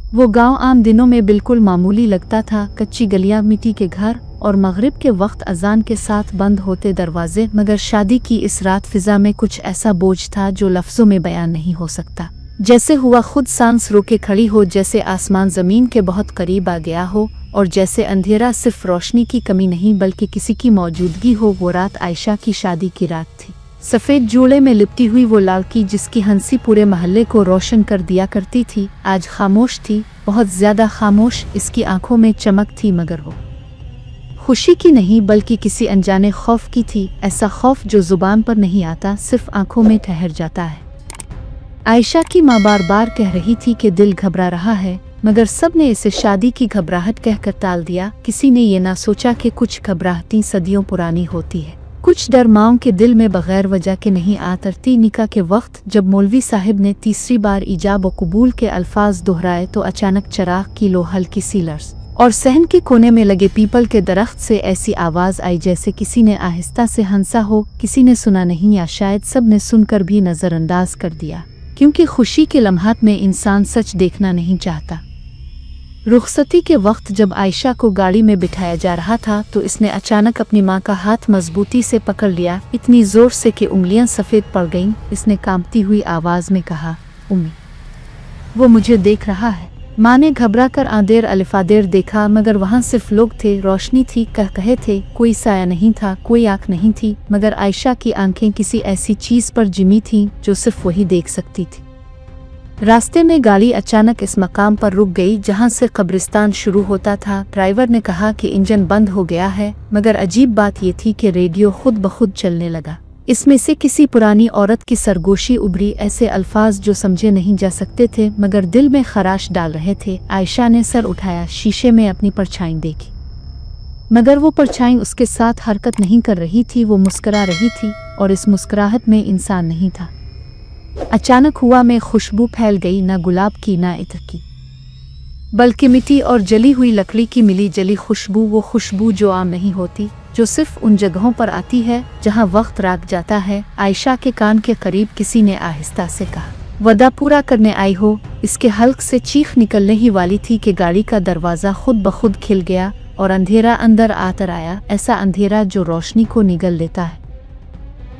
वो गांव आम दिनों में बिल्कुल मामूली लगता था, कच्ची गलियां, मिट्टी के घर और मगरिब के वक्त अजान के साथ बंद होते दरवाजे। मगर शादी की इस रात फिजा में कुछ ऐसा बोझ था जो लफ्जों में बयान नहीं हो सकता। जैसे हुआ खुद सांस रोके खड़ी हो, जैसे आसमान जमीन के बहुत करीब आ गया हो, और जैसे अंधेरा सिर्फ रोशनी की कमी नहीं बल्कि किसी की मौजूदगी हो। वो रात आयशा की शादी की रात थी। सफ़ेद जूड़े में लिपटी हुई वो लाड़की जिसकी हंसी पूरे महल्ले को रोशन कर दिया करती थी, आज खामोश थी, बहुत ज़्यादा खामोश। इसकी आंखों में चमक थी, मगर वो खुशी की नहीं बल्कि किसी अनजाने खौफ की थी। ऐसा खौफ जो जुबान पर नहीं आता, सिर्फ आंखों में ठहर जाता है। आयशा की माँ बार बार कह रही थी कि दिल घबरा रहा है, मगर सब ने इसे शादी की घबराहट कहकर टाल दिया। किसी ने ये ना सोचा कि कुछ घबराहटें सदियों पुरानी होती है, कुछ डर माओं के दिल में बगैर वजह के नहीं आतरती। निकाह के वक्त जब मौलवी साहिब ने तीसरी बार इजाब व कबूल के अल्फाज दोहराए तो अचानक चराग की लो हल्की सी लर्ज और सहन के कोने में लगे पीपल के दरख्त से ऐसी आवाज़ आई जैसे किसी ने आहिस्ता से हंसा हो। किसी ने सुना नहीं, या शायद सब ने सुनकर भी नज़रअंदाज कर दिया, क्योंकि खुशी के लम्हात में इंसान सच देखना नहीं चाहता। रुखसती के वक्त जब आयशा को गाड़ी में बिठाया जा रहा था तो इसने अचानक अपनी माँ का हाथ मजबूती से पकड़ लिया, इतनी जोर से कि उंगलियां सफ़ेद पड़ गईं। इसने कांपती हुई आवाज़ में कहा, उम्मी, वो मुझे देख रहा है। माँ ने घबरा कर आदेर अलिफादेर देखा, मगर वहाँ सिर्फ लोग थे, रोशनी थी, कहे थे। कोई साया नहीं था, कोई आँख नहीं थी, मगर आयशा की आंखें किसी ऐसी चीज़ पर जिमी थीं जो सिर्फ वही देख सकती थी। रास्ते में गाड़ी अचानक इस मकाम पर रुक गई जहां से कब्रिस्तान शुरू होता था। ड्राइवर ने कहा कि इंजन बंद हो गया है, मगर अजीब बात यह थी कि रेडियो खुद ब खुद चलने लगा। इसमें से किसी पुरानी औरत की सरगोशी उभरी, ऐसे अल्फाज जो समझे नहीं जा सकते थे मगर दिल में खराश डाल रहे थे। आयशा ने सर उठाया, शीशे में अपनी परछाई देखी, मगर वो परछाई उसके साथ हरकत नहीं कर रही थी, वो मुस्कुरा रही थी, और इस मुस्कुराहट में इंसान नहीं था। अचानक हुआ में खुशबू फैल गई, ना गुलाब की ना इत्र की, बल्कि मिट्टी और जली हुई लकड़ी की मिली जली खुशबू। वो खुशबू जो आम नहीं होती, जो सिर्फ उन जगहों पर आती है जहां वक्त रात जाता है। आयशा के कान के करीब किसी ने आहिस्ता से कहा, वदा पूरा करने आई हो। इसके हल्क से चीख निकलने ही वाली थी कि गाड़ी का दरवाज़ा खुद ब खुद खिल गया और अंधेरा अंदर आतर आया, ऐसा अंधेरा जो रोशनी को निगल लेता है।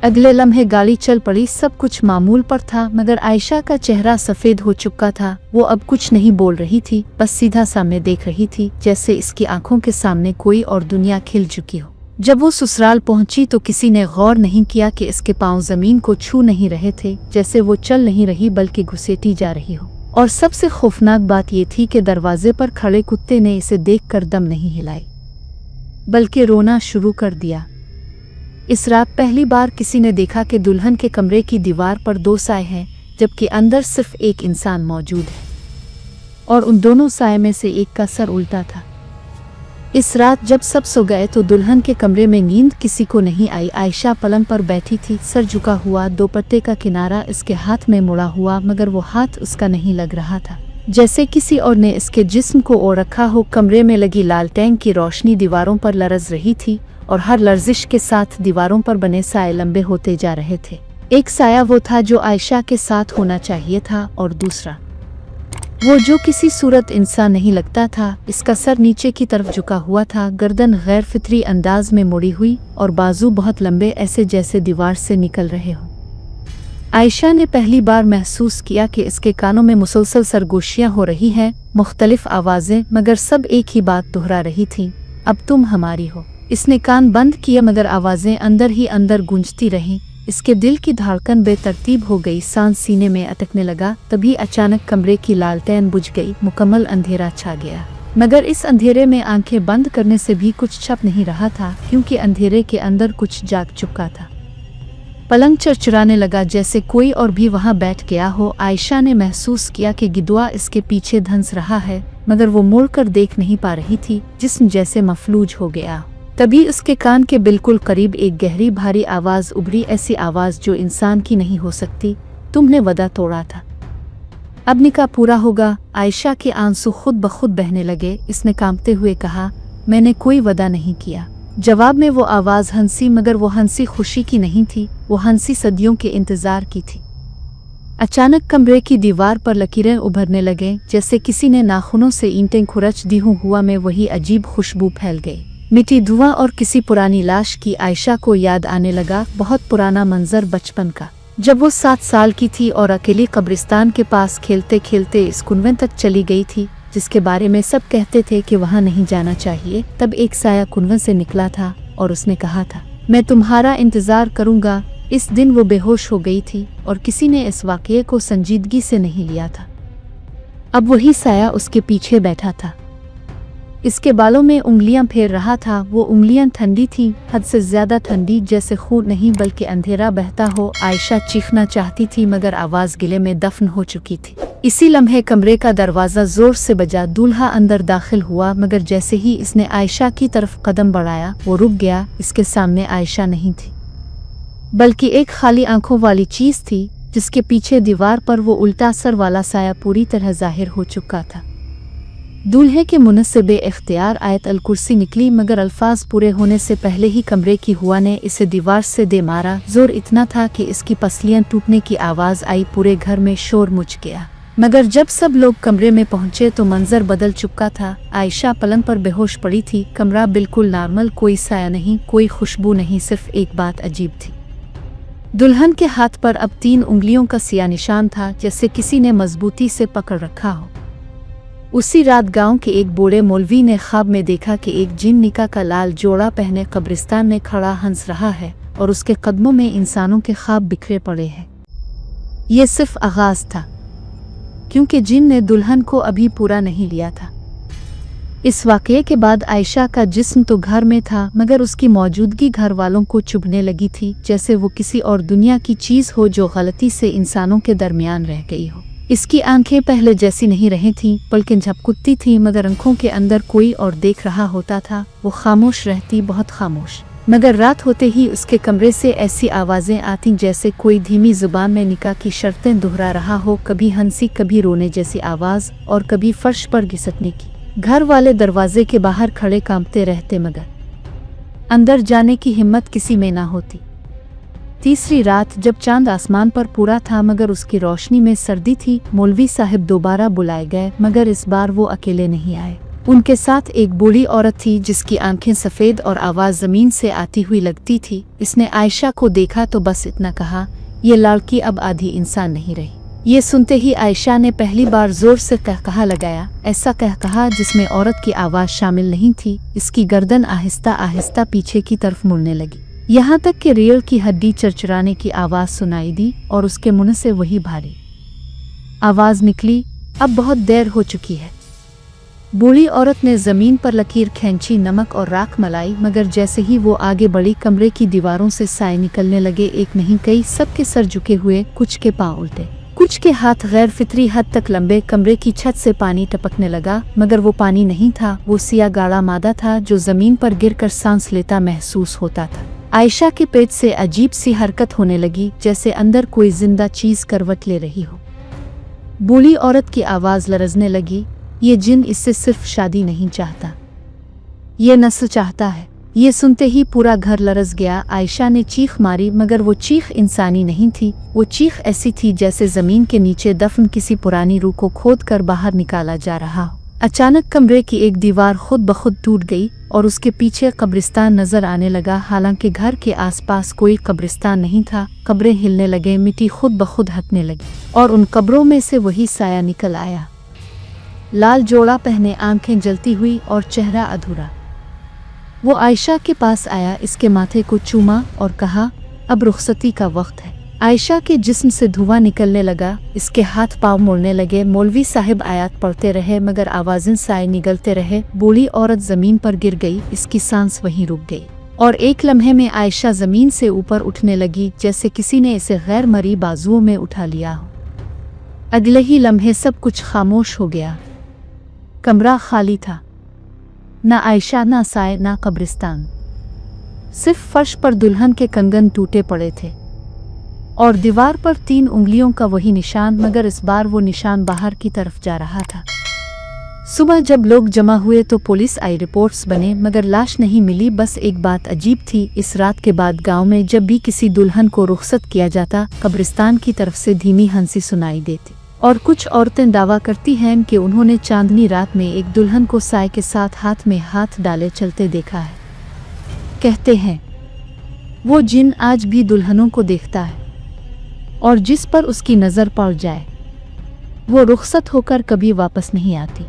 अगले लम्हे गाड़ी चल पड़ी। सब कुछ मामूल पर था, मगर आयशा का चेहरा सफ़ेद हो चुका था। वो अब कुछ नहीं बोल रही थी, बस सीधा सामने देख रही थी, जैसे इसकी आंखों के सामने कोई और दुनिया खिल चुकी हो। जब वो ससुराल पहुंची तो किसी ने गौर नहीं किया कि इसके पांव जमीन को छू नहीं रहे थे, जैसे वो चल नहीं रही बल्कि घुसेटी जा रही हो। और सबसे खौफनाक बात ये थी कि दरवाजे पर खड़े कुत्ते ने इसे देखकर दम नहीं हिलाई, बल्कि रोना शुरू कर दिया। इस रात पहली बार किसी ने देखा कि दुल्हन के कमरे की दीवार पर दो साए हैं, जबकि अंदर सिर्फ एक इंसान मौजूद है, और उन दोनों साए में से एक का सर उल्टा था। इस रात जब सब सो गए तो दुल्हन के कमरे में नींद किसी को नहीं आई। आयशा पलंग पर बैठी थी, सर झुका हुआ, दोपट्टे का किनारा इसके हाथ में मुड़ा हुआ, मगर वो हाथ उसका नहीं लग रहा था, जैसे किसी और ने इसके जिस्म को ओढ़ रखा हो। कमरे में लगी लालटेन की रोशनी दीवारों पर लरज रही थी, और हर लर्जिश के साथ दीवारों पर बने साए लंबे होते जा रहे थे। एक साया वो था जो आयशा के साथ होना चाहिए था, और दूसरा वो जो किसी सूरत इंसान नहीं लगता था। इसका सर नीचे की तरफ झुका हुआ था, गर्दन गैर फितरी अंदाज में मुड़ी हुई, और बाजू बहुत लंबे, ऐसे जैसे दीवार से निकल रहे हो। आयशा ने पहली बार महसूस किया कि इसके कानों में मुसलसल सरगोशियां हो रही हैं, मुख्तलिफ आवाज़ें, मगर सब एक ही बात दोहरा रही थीं, अब तुम हमारी हो। इसने कान बंद किए, मगर आवाज़ें अंदर ही अंदर गूंजती रहीं। इसके दिल की धड़कन बेतरतीब हो गई, सांस सीने में अटकने लगा। तभी अचानक कमरे की लालटेन बुझ गई, मुकम्मल अंधेरा छा गया। मगर इस अंधेरे में आंखें बंद करने से भी कुछ छप नहीं रहा था, क्योंकि अंधेरे के अंदर कुछ जाग चुका था। पलंग चरचराने लगा, जैसे कोई और भी वहां बैठ गया हो। आयशा ने महसूस किया कि गिदुआ इसके पीछे धंस रहा है, मगर वो मुड़कर देख नहीं पा रही थी, जिस्म जैसे मफलूज हो गया। तभी उसके कान के बिल्कुल करीब एक गहरी भारी आवाज़ उभरी, ऐसी आवाज़ जो इंसान की नहीं हो सकती, तुमने वदा तोड़ा था, अब निकाह पूरा होगा। आयशा के आंसू खुद ब खुद बहने लगे। इसने कांपते हुए कहा, मैंने कोई वदा नहीं किया। जवाब में वो आवाज़ हंसी, मगर वो हंसी खुशी की नहीं थी, वो हंसी सदियों के इंतज़ार की थी। अचानक कमरे की दीवार पर लकीरें उभरने लगे, जैसे किसी ने नाखूनों से ईंटें खुरच दी हों। हुआ में वही अजीब खुशबू फैल गई, मिट्टी, धुआं और किसी पुरानी लाश की। आयशा को याद आने लगा बहुत पुराना मंजर बचपन का, जब वो 7 साल की थी और अकेली कब्रिस्तान के पास खेलते खेलते इस कुनवें तक चली गई थी, जिसके बारे में सब कहते थे कि वहाँ नहीं जाना चाहिए। तब एक साया कुनवें से निकला था और उसने कहा था, मैं तुम्हारा इंतजार करूंगा। इस दिन वो बेहोश हो गई थी और किसी ने इस वाकये को संजीदगी से नहीं लिया था। अब वही साया उसके पीछे बैठा था, इसके बालों में उंगलियां फेर रहा था। वो उंगलियां ठंडी थीं, हद से ज्यादा ठंडी, जैसे खून नहीं बल्कि अंधेरा बहता हो। आयशा चीखना चाहती थी मगर आवाज गिले में दफन हो चुकी थी। इसी लम्हे कमरे का दरवाजा जोर से बजा। दूल्हा अंदर दाखिल हुआ मगर जैसे ही इसने आयशा की तरफ कदम बढ़ाया वो रुक गया। इसके सामने आयशा नहीं थी बल्कि एक खाली आंखों वाली चीज थी, जिसके पीछे दीवार पर वो उल्टा सर वाला साया पूरी तरह जाहिर हो चुका था। दूल्हे के मुंह से बेइख्तियार आयत अल कुर्सी निकली मगर अल्फाज पूरे होने से पहले ही कमरे की हुआ ने इसे दीवार से दे मारा। जोर इतना था कि इसकी पसलियां टूटने की आवाज आई। पूरे घर में शोर मच गया मगर जब सब लोग कमरे में पहुंचे तो मंजर बदल चुका था। आयशा पलंग पर बेहोश पड़ी थी। कमरा बिल्कुल नॉर्मल, कोई साया नहीं, कोई खुशबू नहीं, सिर्फ एक बात अजीब थी। दुल्हन के हाथ पर अब 3 उंगलियों का सिया निशान था, जैसे किसी ने मजबूती से पकड़ रखा हो। उसी रात गांव के एक बूढ़े मौलवी ने ख्वाब में देखा कि एक जिन निकाह का लाल जोड़ा पहने कब्रिस्तान में खड़ा हंस रहा है और उसके कदमों में इंसानों के ख्वाब बिखरे पड़े हैं। ये सिर्फ आगाज था, क्योंकि जिन ने दुल्हन को अभी पूरा नहीं लिया था। इस वाकये के बाद आयशा का जिस्म तो घर में था मगर उसकी मौजूदगी घर वालों को चुभने लगी थी, जैसे वो किसी और दुनिया की चीज़ हो जो गलती से इंसानों के दरमियान रह गई हो। इसकी आंखें पहले जैसी नहीं रही थीं, बल्कि झपकुती थीं मगर आंखों के अंदर कोई और देख रहा होता था। वो खामोश रहती, बहुत खामोश। मगर रात होते ही उसके कमरे से ऐसी आवाज़ें आती जैसे कोई धीमी जुबान में निकाह की शर्तें दोहरा रहा हो, कभी हंसी, कभी रोने जैसी आवाज़ और कभी फर्श पर घिसटने की। घर वाले दरवाजे के बाहर खड़े कांपते रहते मगर अंदर जाने की हिम्मत किसी में ना होती। तीसरी रात जब चांद आसमान पर पूरा था मगर उसकी रोशनी में सर्दी थी, मौलवी साहब दोबारा बुलाए गए मगर इस बार वो अकेले नहीं आए। उनके साथ एक बूढ़ी औरत थी जिसकी आंखें सफ़ेद और आवाज़ ज़मीन से आती हुई लगती थी। इसने आयशा को देखा तो बस इतना कहा, ये लड़की अब आधी इंसान नहीं रही। ये सुनते ही आयशा ने पहली बार जोर से कहकहा लगाया, ऐसा कहकहा जिसमें औरत की आवाज़ शामिल नहीं थी। इसकी गर्दन आहिस्ता आहिस्ता पीछे की तरफ मुड़ने लगी, यहाँ तक कि रीढ़ की हड्डी चरचराने की आवाज़ सुनाई दी और उसके मुंह से वही भारी आवाज़ निकली, अब बहुत देर हो चुकी है। बूढ़ी औरत ने ज़मीन पर लकीर खींची, नमक और राख मलाई, मगर जैसे ही वो आगे बढ़ी कमरे की दीवारों से साए निकलने लगे। एक नहीं कई, सबके सर झुके हुए, कुछ के पाँव उल्टे, कुछ के हाथ गैर फितरी हद तक लंबे। कमरे की छत से पानी टपकने लगा मगर वो पानी नहीं था, वो सिया गाढ़ा मादा था जो ज़मीन पर गिरकर सांस लेता महसूस होता था। आयशा के पेट से अजीब सी हरकत होने लगी, जैसे अंदर कोई जिंदा चीज़ करवट ले रही हो। बूढ़ी औरत की आवाज़ लरजने लगी, ये जिन इससे सिर्फ शादी नहीं चाहता, ये नस्ल चाहता है। ये सुनते ही पूरा घर लरज गया। आयशा ने चीख मारी मगर वो चीख इंसानी नहीं थी। वो चीख ऐसी थी जैसे ज़मीन के नीचे दफन किसी पुरानी रूह को खोद कर बाहर निकाला जा रहा हो। अचानक कमरे की एक दीवार खुद ब खुद टूट गई और उसके पीछे कब्रिस्तान नजर आने लगा। हालांकि घर के आसपास कोई कब्रिस्तान नहीं था। कब्रें हिलने लगे, मिट्टी खुद ब खुद हटने लगी और उन कब्रों में से वही साया निकल आया, लाल जोड़ा पहने, आंखें जलती हुई और चेहरा अधूरा। वो आयशा के पास आया, इसके माथे को चूमा और कहा, अब रुखसती का वक्त है। आयशा के जिस्म से धुआं निकलने लगा, इसके हाथ पांव मुड़ने लगे। मौलवी साहब आयत पढ़ते रहे मगर आवाज़ें साए निगलते रहे। बूढ़ी औरत ज़मीन पर गिर गई, इसकी सांस वहीं रुक गई और एक लम्हे में आयशा ज़मीन से ऊपर उठने लगी जैसे किसी ने इसे गैर मरी बाजुओं में उठा लिया हो। अगले ही लम्हे सब कुछ खामोश हो गया। कमरा खाली था, ना आयशा, ना साए, ना कब्रिस्तान। सिर्फ फर्श पर दुल्हन के कंगन टूटे पड़े थे और दीवार पर 3 उंगलियों का वही निशान, मगर इस बार वो निशान बाहर की तरफ जा रहा था। सुबह जब लोग जमा हुए तो पुलिस आई, रिपोर्ट्स बने, मगर लाश नहीं मिली। बस एक बात अजीब थी, इस रात के बाद गांव में जब भी किसी दुल्हन को रुखसत किया जाता, कब्रिस्तान की तरफ से धीमी हंसी सुनाई देती। और कुछ औरतें दावा करती हैं कि उन्होंने चांदनी रात में एक दुल्हन को साए के साथ हाथ में हाथ डाले चलते देखा है। कहते हैं वो जिन आज भी दुल्हनों को देखता है और जिस पर उसकी नज़र पड़ जाए वो रुखसत होकर कभी वापस नहीं आती।